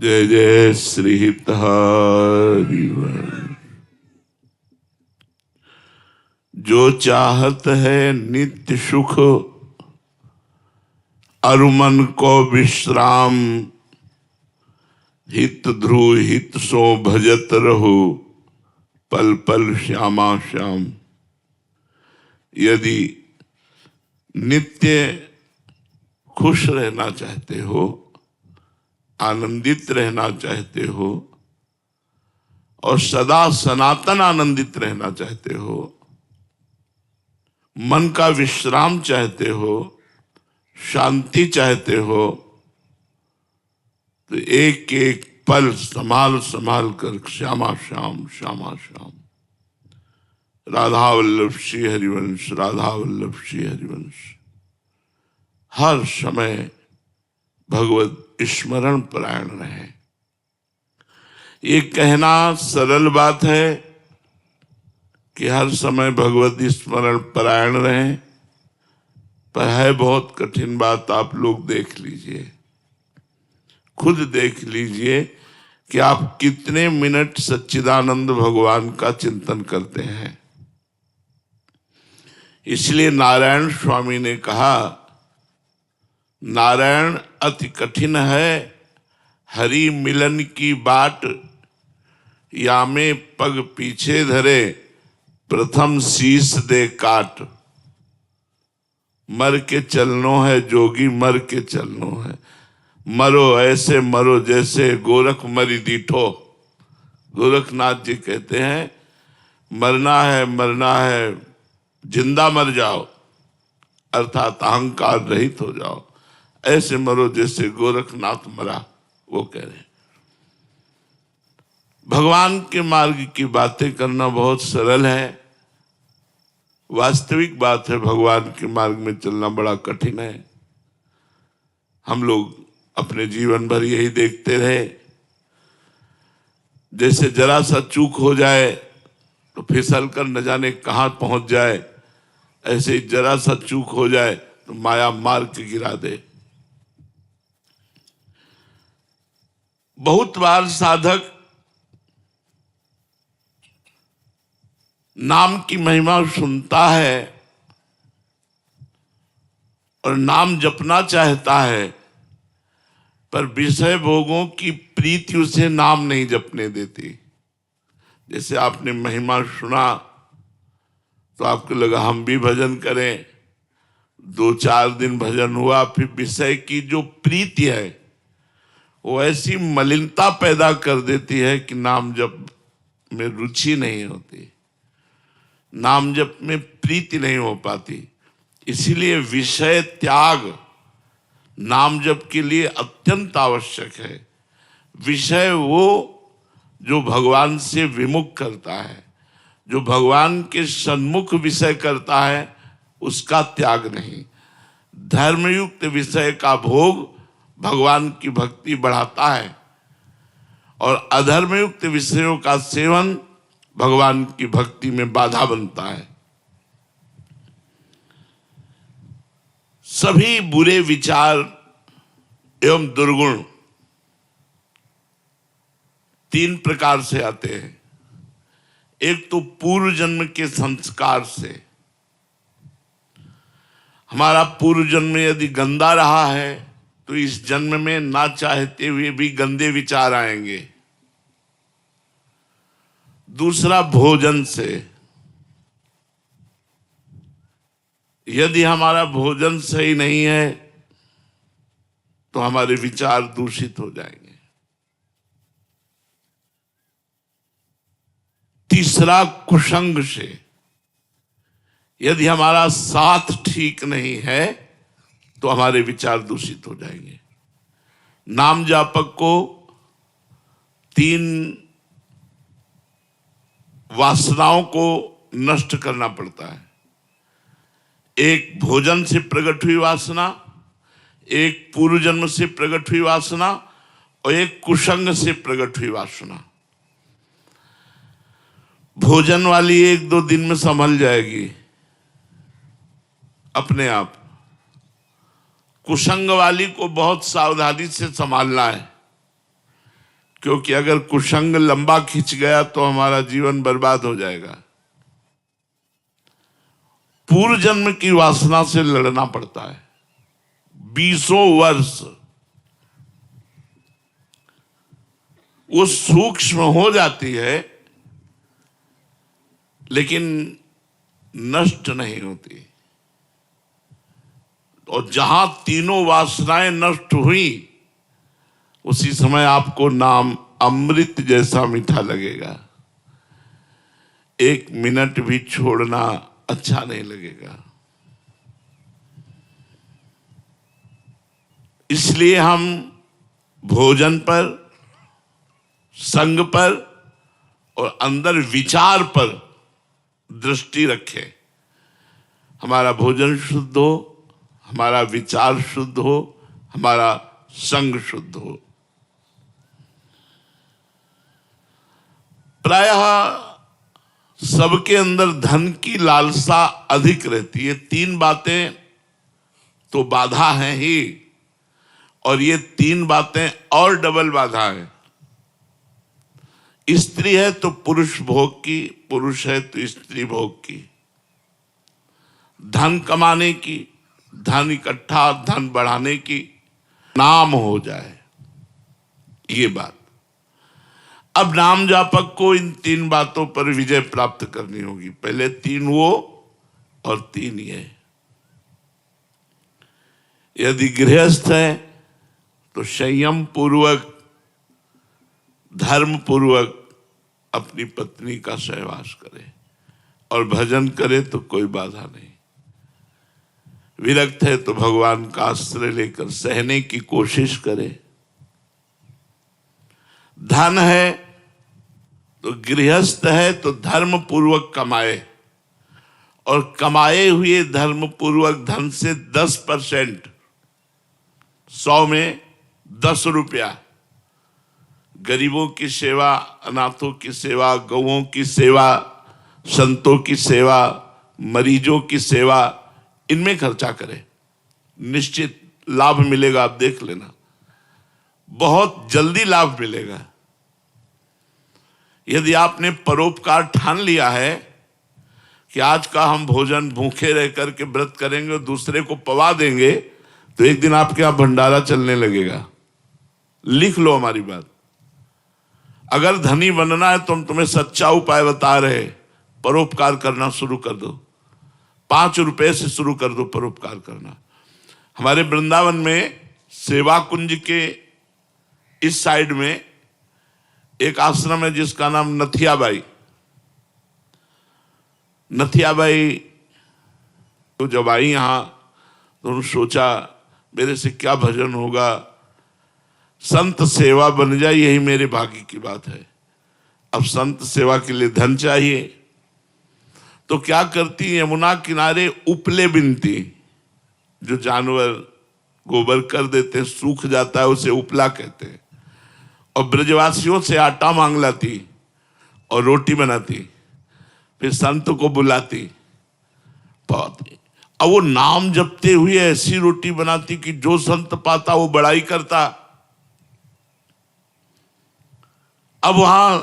जय जय श्री हरिवंश। जो चाहत है नित्य सुख, अरु मन को विश्राम, हित ध्रुव हित सो भजत रहो, पल पल श्यामा श्याम। यदि नित्य खुश रहना चाहते हो, आनंदित रहना चाहते हो और सदा सनातन आनंदित रहना चाहते हो, मन का विश्राम चाहते हो, शांति चाहते हो, तो एक एक पल संभाल संभाल कर श्यामा श्याम श्यामा श्याम। राधा वल्लभ श्री हरिवंश, राधा वल्लभ श्री हरिवंश। हर समय भगवत स्मरण परायण रहे। ये कहना सरल बात है कि हर समय भगवत स्मरण परायण रहे, पर है बहुत कठिन बात। आप लोग देख लीजिए, खुद देख लीजिए कि आप कितने मिनट सच्चिदानंद भगवान का चिंतन करते हैं। इसलिए नारायण स्वामी ने कहा, नारायण अति कठिन है, हरि मिलन की बाट, या में पग पीछे धरे, प्रथम शीश दे काट। मर के चलनो है जोगी, मर के चलनो है। मरो ऐसे मरो जैसे गोरख मरी दीठो। गोरखनाथ जी कहते हैं, मरना है, जिंदा मर जाओ, अर्थात अहंकार रहित हो जाओ। ऐसे मरो जैसे गोरखनाथ मरा, वो कह रहे हैं। भगवान के मार्ग की बातें करना बहुत सरल है, वास्तविक बात है भगवान के मार्ग में चलना बड़ा कठिन है। हम लोग अपने जीवन भर यही देखते रहे, जैसे जरा सा चूक हो जाए तो फिसल कर न जाने कहां पहुंच जाए, ऐसे जरा सा चूक हो जाए तो माया मार के गिरा दे। बहुत बार साधक नाम की महिमा सुनता है और नाम जपना चाहता है, पर विषय भोगों की प्रीति उसे नाम नहीं जपने देती। जैसे आपने महिमा सुना तो आपको लगा हम भी भजन करें, 2-4 दिन भजन हुआ, फिर विषय की जो प्रीति है वो ऐसी मलिनता पैदा कर देती है कि नाम जप में रुचि नहीं होती, नाम जप में प्रीति नहीं हो पाती। इसीलिए विषय त्याग नाम जप के लिए अत्यंत आवश्यक है। विषय वो जो भगवान से विमुख करता है, जो भगवान के सन्मुख विषय करता है, उसका त्याग नहीं। धर्मयुक्त विषय का भोग भगवान की भक्ति बढ़ाता है और अधर्मयुक्त विषयों का सेवन भगवान की भक्ति में बाधा बनता है। सभी बुरे विचार एवं दुर्गुण 3 प्रकार से आते हैं। एक तो पूर्व जन्म के संस्कार से। हमारा पूर्व जन्म यदि गंदा रहा है तो इस जन्म में ना चाहते हुए भी गंदे विचार आएंगे। दूसरा भोजन से। यदि हमारा भोजन सही नहीं है तो हमारे विचार दूषित हो जाएंगे। तीसरा कुसंग से। यदि हमारा साथ ठीक नहीं है तो हमारे विचार दूषित हो जाएंगे। नाम जापक को 3 वासनाओं को नष्ट करना पड़ता है। एक भोजन से प्रकट हुई वासना, एक पूर्व जन्म से प्रकट हुई वासना और एक कुसंग से प्रकट हुई वासना। भोजन वाली 1-2 दिन में संभल जाएगी अपने आप। कुसंग वाली को बहुत सावधानी से संभालना है। क्योंकि अगर कुसंग लंबा खिंच गया तो हमारा जीवन बर्बाद हो जाएगा। पूर्व जन्म की वासना से लड़ना पड़ता है 20 वर्ष। वो सूक्ष्म हो जाती है लेकिन नष्ट नहीं होती। और जहां तीनों वासनाएं नष्ट हुई उसी समय आपको नाम अमृत जैसा मीठा लगेगा। 1 मिनट भी छोड़ना अच्छा नहीं लगेगा। इसलिए हम भोजन पर, संग पर और अंदर विचार पर दृष्टि रखें। हमारा भोजन शुद्ध हो, हमारा विचार शुद्ध हो, हमारा संग शुद्ध हो। प्रायः सबके अंदर धन की लालसा अधिक रहती है। 3 बातें तो बाधा हैं ही, और ये 3 बातें और डबल बाधा है। स्त्री है तो पुरुष भोग की, पुरुष है तो स्त्री भोग की। धन कमाने की, धन इकट्ठा, धन बढ़ाने की, नाम हो जाए, ये बात। अब नाम जापक को इन 3 बातों पर विजय प्राप्त करनी होगी। पहले 3 वो और 3 ये। यदि गृहस्थ है तो संयम पूर्वक, धर्म पूर्वक अपनी पत्नी का सहवास करे, और भजन करे तो कोई बाधा नहीं। विरक्त है तो भगवान का आश्रय लेकर सहने की कोशिश करे। धन है तो गृहस्थ है तो धर्म पूर्वक कमाए, और कमाए हुए धर्म पूर्वक धन से 10%, 100 में 10 रुपया गरीबों की सेवा, अनाथों की सेवा, गौओं की सेवा, संतों की सेवा, मरीजों की सेवा, इनमें खर्चा करें। निश्चित लाभ मिलेगा, आप देख लेना, बहुत जल्दी लाभ मिलेगा। यदि आपने परोपकार ठान लिया है कि आज का हम भोजन भूखे रह करके व्रत करेंगे और दूसरे को पवा देंगे, तो एक दिन आपके यहां भंडारा चलने लगेगा। लिख लो हमारी बात। अगर धनी बनना है तो हम तुम्हें सच्चा उपाय बता रहे, परोपकार करना शुरू कर दो। 5 रुपए से शुरू कर दो परोपकार करना। हमारे वृंदावन में सेवा कुंज के इस साइड में एक आश्रम है जिसका नाम नथियाबाई। नथियाबाई तो जब आई यहां तो उन्होंने सोचा मेरे से क्या भजन होगा, संत सेवा बन जाए, यही मेरे भाग्य की बात है। अब संत सेवा के लिए धन चाहिए, तो क्या करती, यमुना किनारे उपले बिनती, जो जानवर गोबर कर देते हैं, सूख जाता है, उसे उपला कहते हैं, और ब्रजवासियों से आटा मांग लाती और रोटी बनाती, फिर संत को बुलाती। बहुत अब वो नाम जपते हुए ऐसी रोटी बनाती कि जो संत पाता वो बड़ाई करता। अब वहां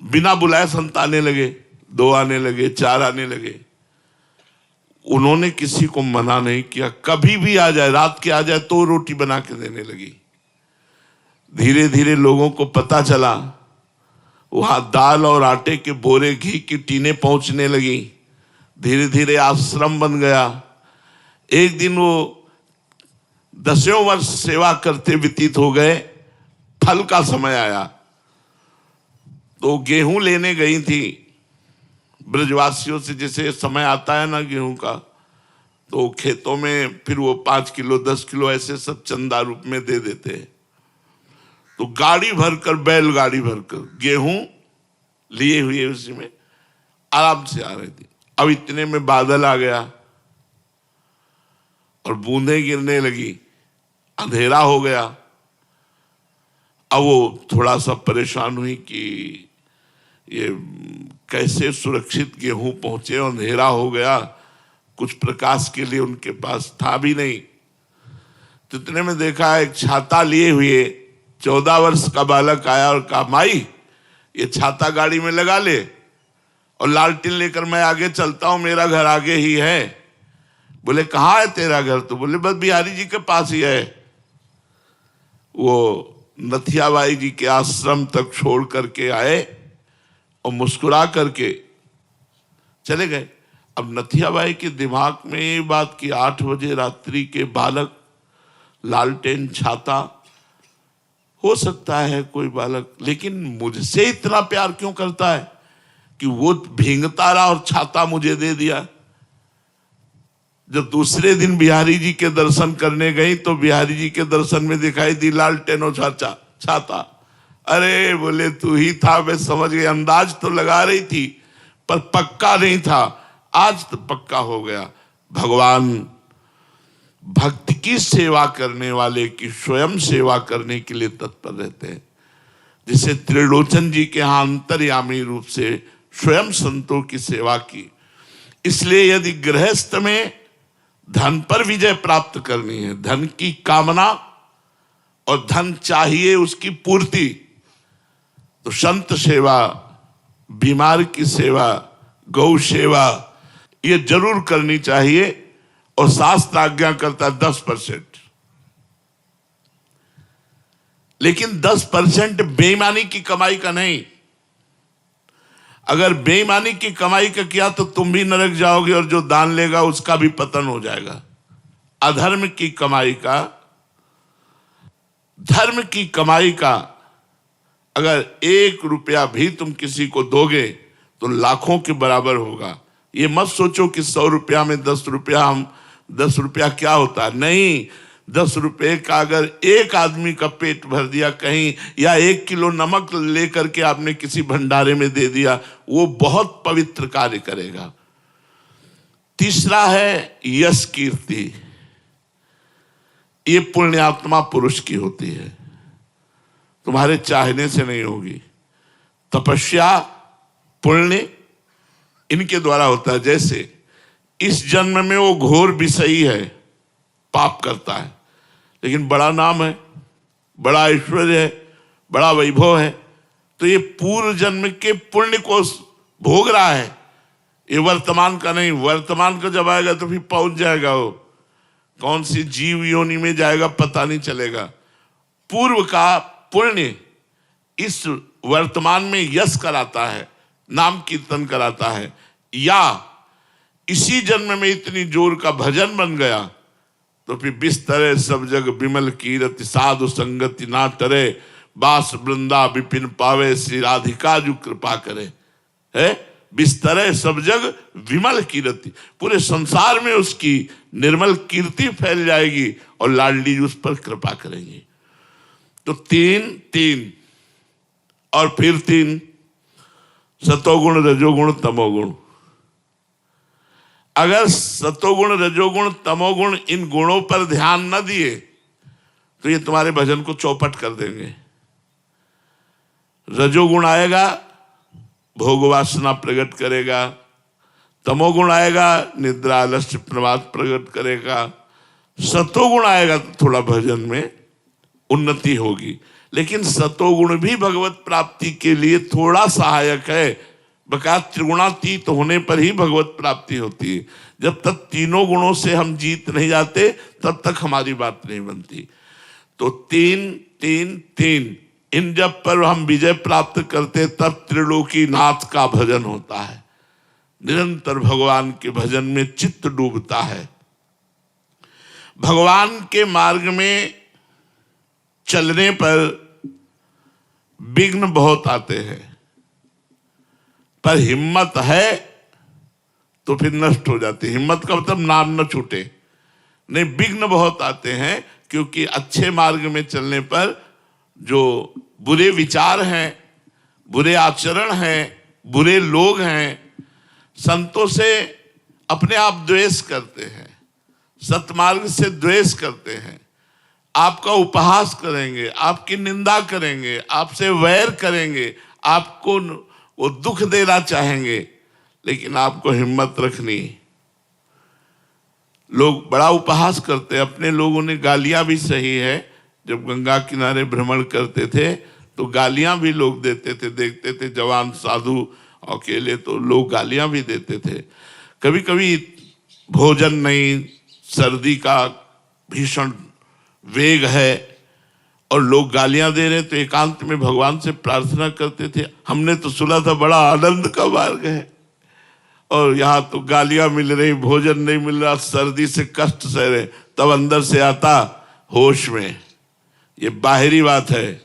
बिना बुलाए संत आने लगे, 2 आने लगे, 4 आने लगे। उन्होंने किसी को मना नहीं किया, कभी भी आ जाए, रात के आ जाए तो रोटी बना के देने लगी। धीरे धीरे लोगों को पता चला, वहां दाल और आटे के बोरे, घी की टीनें पहुंचने लगी। धीरे धीरे आश्रम बन गया। एक दिन वो 10 वर्ष सेवा करते व्यतीत हो गए। फल का समय आया तो गेहूं लेने गई थी ब्रजवासियों से, जैसे समय आता है ना गेहूं का, तो खेतों में फिर वो 5 किलो 10 किलो ऐसे सब चंदा रूप में दे देते हैं। तो गाड़ी भरकर, बैलगाड़ी भरकर गेहूं लिए हुए उसी में आराम से आ रही थी। अब इतने में बादल आ गया और बूंदें गिरने लगी, अंधेरा हो गया। अब वो थोड़ा सा परेशान हुई कि ये कैसे सुरक्षित गेहूं पहुंचे, और अंधेरा हो गया, कुछ प्रकाश के लिए उनके पास था भी नहीं। तो इतने में देखा एक छाता लिए हुए 14 वर्ष का बालक आया और कहा, माई ये छाता गाड़ी में लगा ले और लालटेन लेकर मैं आगे चलता हूं, मेरा घर आगे ही है। बोले कहाँ है तेरा घर? तो बोले बस बिहारी जी के पास ही है। वो नथियाबाई जी के आश्रम तक छोड़ करके आए और मुस्कुरा करके चले गए। अब नथियाबाई के दिमाग में ये बात कि 8 बजे रात्रि के बालक, लालटेन, छाता, हो सकता है कोई बालक, लेकिन मुझसे इतना प्यार क्यों करता है कि वो भींगता रहा और छाता मुझे दे दिया। जब दूसरे दिन बिहारी जी के दर्शन करने गई तो बिहारी जी के दर्शन में दिखाई दी लालटेन और छाता। अरे बोले तू ही था, मैं समझ गई। अंदाज तो लगा रही थी पर पक्का नहीं था, आज तो पक्का हो गया। भगवान भक्त की सेवा करने वाले की स्वयं सेवा करने के लिए तत्पर रहते हैं। जिसे त्रिलोचन जी के यहाँ अंतर्यामी रूप से स्वयं संतों की सेवा की। इसलिए यदि गृहस्थ में धन पर विजय प्राप्त करनी है, धन की कामना और धन चाहिए उसकी पूर्ति, तो संत सेवा, बीमार की सेवा, गौ सेवा ये जरूर करनी चाहिए। और शास्त्र आज्ञा करता है 10%, लेकिन 10% बेईमानी की कमाई का नहीं। अगर बेईमानी की कमाई का किया तो तुम भी नरक जाओगे और जो दान लेगा उसका भी पतन हो जाएगा। अधर्म की कमाई का, धर्म की कमाई का अगर 1 रुपया भी तुम किसी को दोगे तो लाखों के बराबर होगा। ये मत सोचो कि 100 रुपया में 10 रुपया, 10 रुपया क्या होता है। नहीं, 10 रुपये का अगर एक आदमी का पेट भर दिया कहीं, या 1 किलो नमक लेकर के आपने किसी भंडारे में दे दिया, वो बहुत पवित्र कार्य करेगा। तीसरा है यश कीर्ति। ये पुण्यात्मा पुरुष की होती है, तुम्हारे चाहने से नहीं होगी। तपस्या, पुण्य इनके द्वारा होता है। जैसे इस जन्म में वो घोर विषयी है, पाप करता है, लेकिन बड़ा नाम है, बड़ा ऐश्वर्य है, बड़ा वैभव है, तो ये पूर्व जन्म के पुण्य को भोग रहा है। ये वर्तमान का नहीं, वर्तमान का जब आएगा तो फिर पहुंच जाएगा। वो कौन सी जीव योनि में जाएगा पता नहीं चलेगा। पूर्व का पुण्य इस वर्तमान में यश कराता है, नाम कीर्तन कराता है। या इसी जन्म में इतनी जोर का भजन बन गया तो फिर बिस्तरे सब जग विमल कीरति, साधु संगति ना टरे, बास वृंदा विपिन पावे, श्री राधिका जो कृपा करे। है बिस्तरे सब जग विमल कीरति, पूरे संसार में उसकी निर्मल कीर्ति फैल जाएगी और लाडली जी उस पर कृपा करेंगी। तो 3 और फिर 3, सतोगुण, रजोगुण, तमोगुण। अगर सतोगुण, रजोगुण, तमोगुण इन गुणों पर ध्यान न दिए तो ये तुम्हारे भजन को चौपट कर देंगे। रजोगुण आएगा, भोग वासना प्रकट करेगा। तमोगुण आएगा, निद्रा, आलस्य, प्रमाद प्रकट करेगा। सतोगुण आएगा तो थोड़ा भजन में उन्नति होगी। लेकिन सतोगुण भी भगवत प्राप्ति के लिए थोड़ा सहायक है। बका त्रिगुणातीत होने पर ही भगवत प्राप्ति होती है। जब तक तीनों गुणों से हम जीत नहीं जाते तब तक हमारी बात नहीं बनती। तो 3 इन जब पर हम विजय प्राप्त करते तब त्रिलोकी नाथ का भजन होता है। निरंतर भगवान के भजन में चित्त डूबता है। भगवान के मार्ग में चलने पर विघ्न बहुत आते हैं, पर हिम्मत है तो फिर नष्ट हो जाती है। हिम्मत का मतलब नाम न छूटे। नहीं, विघ्न बहुत आते हैं क्योंकि अच्छे मार्ग में चलने पर जो बुरे विचार हैं, बुरे आचरण हैं, बुरे लोग हैं, संतों से अपने आप द्वेष करते हैं, सतमार्ग से द्वेष करते हैं, आपका उपहास करेंगे, आपकी निंदा करेंगे, आपसे वैर करेंगे, आपको वो दुख देना चाहेंगे, लेकिन आपको हिम्मत रखनी। लोग बड़ा उपहास करते हैं, अपने लोगों ने गालियां भी सही है, जब गंगा किनारे भ्रमण करते थे तो गालियां भी लोग देते थे, देखते थे जवान साधु अकेले तो लोग गालियां भी देते थे। कभी कभी भोजन नहीं, सर्दी का भीषण वेग है और लोग गालियां दे रहे, तो एकांत में भगवान से प्रार्थना करते थे। हमने तो सुना था बड़ा आनंद का मार्ग है और यहाँ तो गालियां मिल रही, भोजन नहीं मिल रहा, सर्दी से कष्ट सह रहे। तब अंदर से आता होश में, ये बाहरी बात है,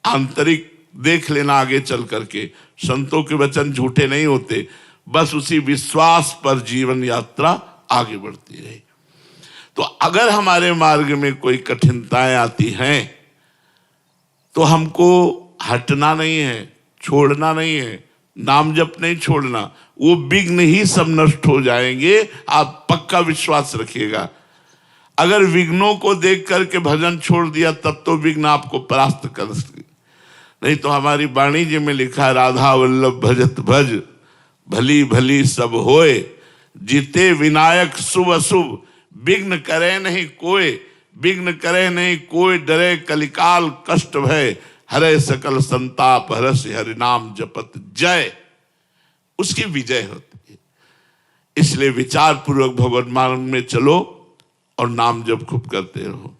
आंतरिक देख लेना आगे चल करके। संतों के वचन झूठे नहीं होते, बस उसी विश्वास पर जीवन यात्रा आगे बढ़ती रही। तो अगर हमारे मार्ग में कोई कठिनताएं आती हैं तो हमको हटना नहीं है, छोड़ना नहीं है, नाम जप नहीं छोड़ना। वो विघ्न ही सब नष्ट हो जाएंगे, आप पक्का विश्वास रखिएगा। अगर विघ्नों को देख करके भजन छोड़ दिया तब तो विघ्न आपको परास्त कर सके, नहीं तो हमारी वाणी जी में लिखा है, राधा वल्लभ भजत भज भली भली सब होए, जीते विनायक शुभ अशुभ, विघ्न करे नहीं कोई, विघ्न करे नहीं कोई, डरे कलिकाल कष्ट भय, हरे सकल संताप हरस हरि नाम जपत जय। उसकी विजय होती है। इसलिए विचार पूर्वक भगवत मार्ग में चलो और नाम जप खूब करते रहो।